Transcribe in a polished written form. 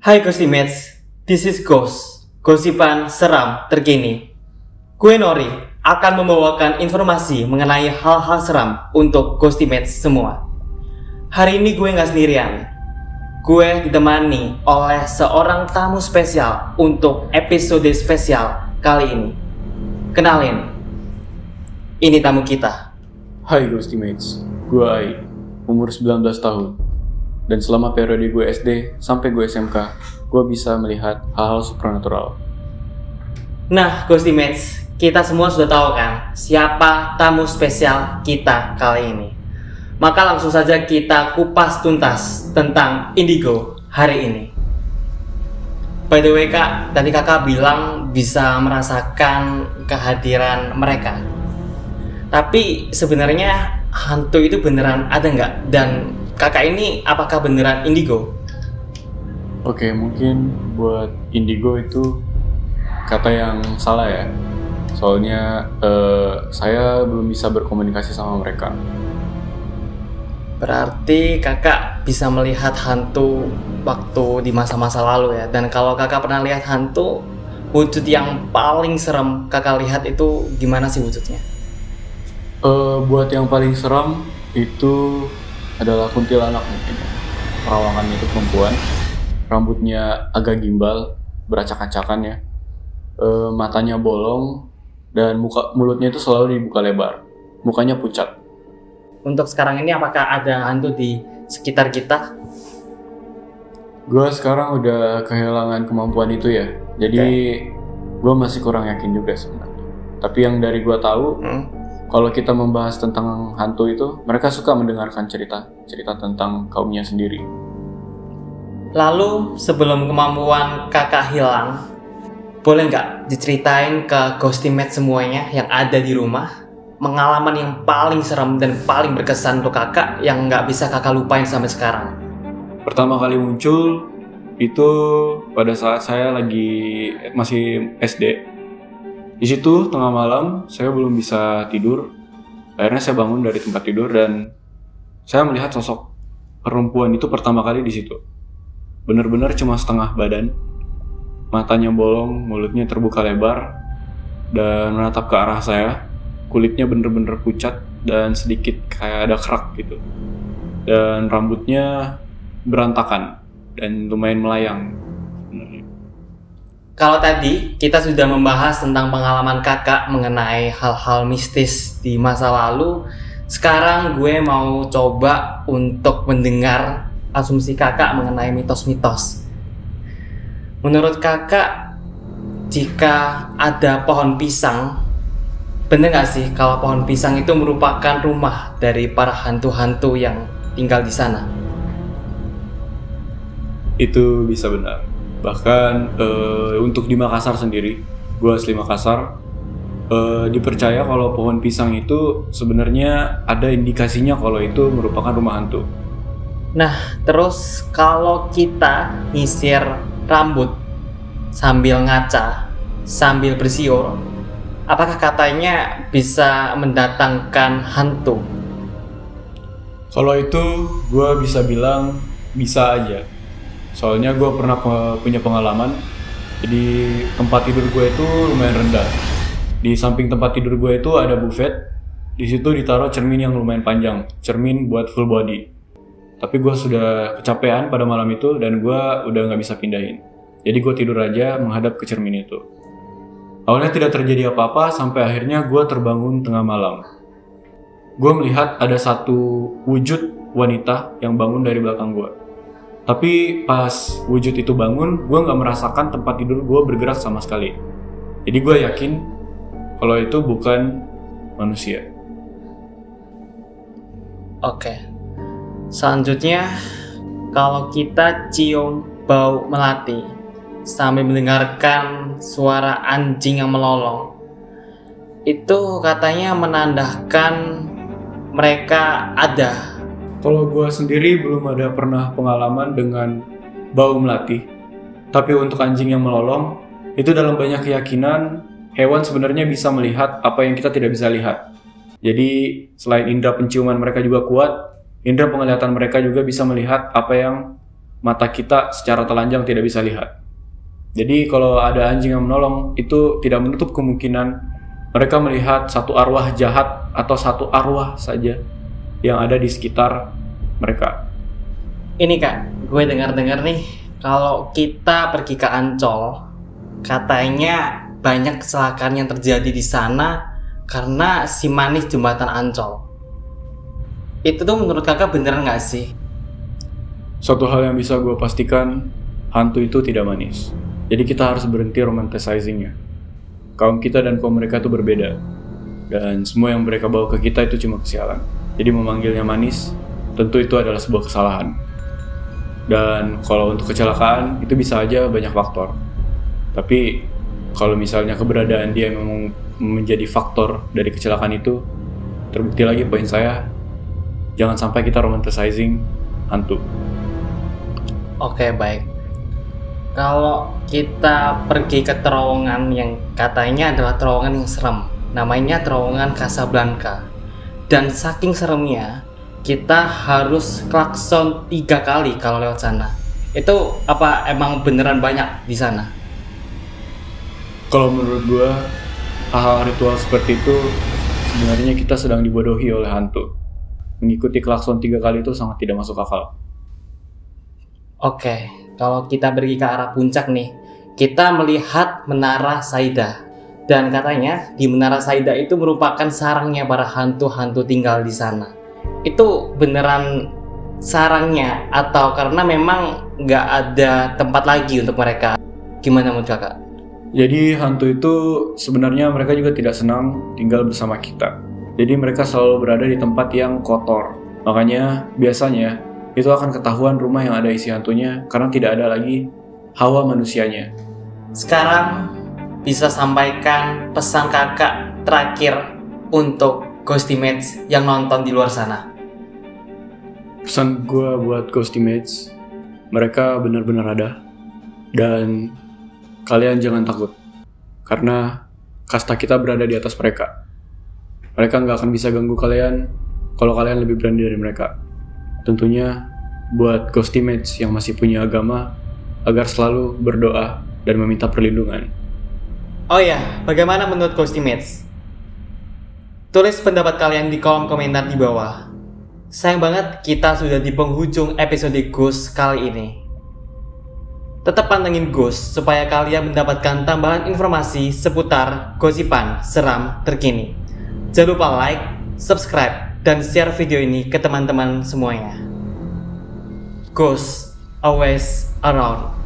Hai Ghostimates, this is Ghost, gosipan seram terkini. Gue Nori akan membawakan informasi mengenai hal-hal seram untuk Ghostimates semua. Hari ini gue gak sendirian. Gue ditemani oleh seorang tamu spesial untuk episode spesial kali ini. Kenalin, ini tamu kita. Hai Ghostimates, gue Ai, umur 19 tahun. Dan selama periode gue SD sampai gue SMK, gue bisa melihat hal-hal supernatural. Nah, Ghostimates, kita semua sudah tahu kan siapa tamu spesial kita kali ini. Maka langsung saja kita kupas tuntas tentang Indigo hari ini. By the way kak, tadi kakak bilang bisa merasakan kehadiran mereka. Tapi sebenarnya hantu itu beneran ada nggak? Dan kakak ini apakah beneran Indigo? Oke, mungkin buat Indigo itu kata yang salah ya. Soalnya saya belum bisa berkomunikasi sama mereka. Berarti kakak bisa melihat hantu waktu di masa-masa lalu ya. Dan kalau kakak pernah lihat hantu, wujud yang paling serem kakak lihat itu gimana sih wujudnya? Buat yang paling seram itu adalah kuntilanak mungkin. Perawangannya itu perempuan, rambutnya agak gimbal, beracak-acakan ya. Matanya bolong dan mulutnya itu selalu dibuka lebar. Mukanya pucat. Untuk sekarang ini apakah ada hantu di sekitar kita? Gue sekarang udah kehilangan kemampuan itu ya. Jadi gue masih kurang yakin juga sebenarnya. Tapi yang dari gue tahu, kalau kita membahas tentang hantu itu, mereka suka mendengarkan cerita tentang kaumnya sendiri. Lalu sebelum kemampuan kakak hilang, boleh nggak diceritain ke Ghostimates semuanya yang ada di rumah pengalaman yang paling serem dan paling berkesan untuk kakak yang nggak bisa kakak lupain sampai sekarang? Pertama kali muncul itu pada saat saya lagi masih SD. Di situ tengah malam saya belum bisa tidur. Akhirnya saya bangun dari tempat tidur dan saya melihat sosok perempuan itu pertama kali di situ. Benar-benar cuma setengah badan, matanya bolong, mulutnya terbuka lebar dan menatap ke arah saya. Kulitnya bener-bener pucat dan sedikit kayak ada kerak gitu. Dan rambutnya berantakan dan lumayan melayang. Kalau tadi kita sudah membahas tentang pengalaman kakak mengenai hal-hal mistis di masa lalu, sekarang gue mau coba untuk mendengar asumsi kakak mengenai mitos-mitos. Menurut kakak, jika ada pohon pisang, bener gak sih kalau pohon pisang itu merupakan rumah dari para hantu-hantu yang tinggal di sana? Itu bisa benar. Bahkan untuk di Makassar sendiri, gue asli Makassar, dipercaya kalau pohon pisang itu sebenarnya ada indikasinya kalau itu merupakan rumah hantu. Nah, terus kalau kita nyisir rambut sambil ngaca, sambil bersiul, apakah katanya bisa mendatangkan hantu? Kalau itu gue bisa bilang bisa aja. Soalnya gue pernah punya pengalaman. Jadi tempat tidur gue itu lumayan rendah. Di samping tempat tidur gue itu ada buffet. Di situ ditaruh cermin yang lumayan panjang, cermin buat full body. Tapi gue sudah kecapean pada malam itu dan gue udah nggak bisa pindahin. Jadi gue tidur aja menghadap ke cermin itu. Awalnya tidak terjadi apa-apa sampai akhirnya gue terbangun tengah malam. Gue melihat ada satu wujud wanita yang bangun dari belakang gue. Tapi pas wujud itu bangun, gue nggak merasakan tempat tidur gue bergerak sama sekali. Jadi gue yakin kalau itu bukan manusia. Oke. Selanjutnya, kalau kita cium bau melati sambil mendengarkan suara anjing yang melolong, itu katanya menandakan mereka ada. Kalau gue sendiri belum ada pernah pengalaman dengan bau melati. Tapi untuk anjing yang melolong, itu dalam banyak keyakinan, hewan sebenarnya bisa melihat apa yang kita tidak bisa lihat. Jadi selain indera penciuman mereka juga kuat, indera penglihatan mereka juga bisa melihat apa yang mata kita secara telanjang tidak bisa lihat. Jadi kalau ada anjing yang menolong, itu tidak menutup kemungkinan mereka melihat satu arwah jahat atau satu arwah saja yang ada di sekitar mereka. Ini Kak, gue dengar-dengar nih, kalau kita pergi ke Ancol, katanya banyak kecelakaan yang terjadi di sana karena si manis jembatan Ancol. Itu tuh menurut kakak beneran nggak sih? Suatu hal yang bisa gue pastikan, hantu itu tidak manis. Jadi kita harus berhenti romanticizingnya. Kaum kita dan kaum mereka itu berbeda. Dan semua yang mereka bawa ke kita itu cuma kesialan. Jadi memanggilnya manis, tentu itu adalah sebuah kesalahan. Dan kalau untuk kecelakaan, itu bisa aja banyak faktor. Tapi kalau misalnya keberadaan dia memang menjadi faktor dari kecelakaan itu, terbukti lagi poin saya, jangan sampai kita romanticizing hantu. Oke, baik. Kalau kita pergi ke terowongan yang katanya adalah terowongan yang serem, namanya terowongan Casablanca. Dan saking seremnya, kita harus klakson 3 kali kalau lewat sana. Itu apa emang beneran banyak di sana? Kalau menurut gue, hal-hal ritual seperti itu sebenarnya kita sedang dibodohi oleh hantu. Mengikuti klakson 3 kali itu sangat tidak masuk akal. Oke, kalau kita pergi ke arah puncak nih, kita melihat Menara Saida. Dan katanya di Menara Saida itu merupakan sarangnya para hantu-hantu tinggal di sana. Itu beneran sarangnya atau karena memang nggak ada tempat lagi untuk mereka? Gimana menurut kakak? Jadi hantu itu sebenarnya mereka juga tidak senang tinggal bersama kita. Jadi mereka selalu berada di tempat yang kotor. Makanya biasanya itu akan ketahuan rumah yang ada isi hantunya karena tidak ada lagi hawa manusianya. Sekarang bisa sampaikan pesan kakak terakhir untuk Ghostimates yang nonton di luar sana. Pesan gue buat Ghostimates, mereka benar-benar ada. Dan kalian jangan takut, karena kasta kita berada di atas mereka. Mereka nggak akan bisa ganggu kalian kalau kalian lebih berani dari mereka. Tentunya buat Ghostimates yang masih punya agama, agar selalu berdoa dan meminta perlindungan. Oh ya, bagaimana menurut Ghostimates? Tulis pendapat kalian di kolom komentar di bawah. Sayang banget kita sudah di penghujung episode Ghost kali ini. Tetap pantengin Ghost supaya kalian mendapatkan tambahan informasi seputar gosipan seram terkini. Jangan lupa like, subscribe, dan share video ini ke teman-teman semuanya. Ghost always around.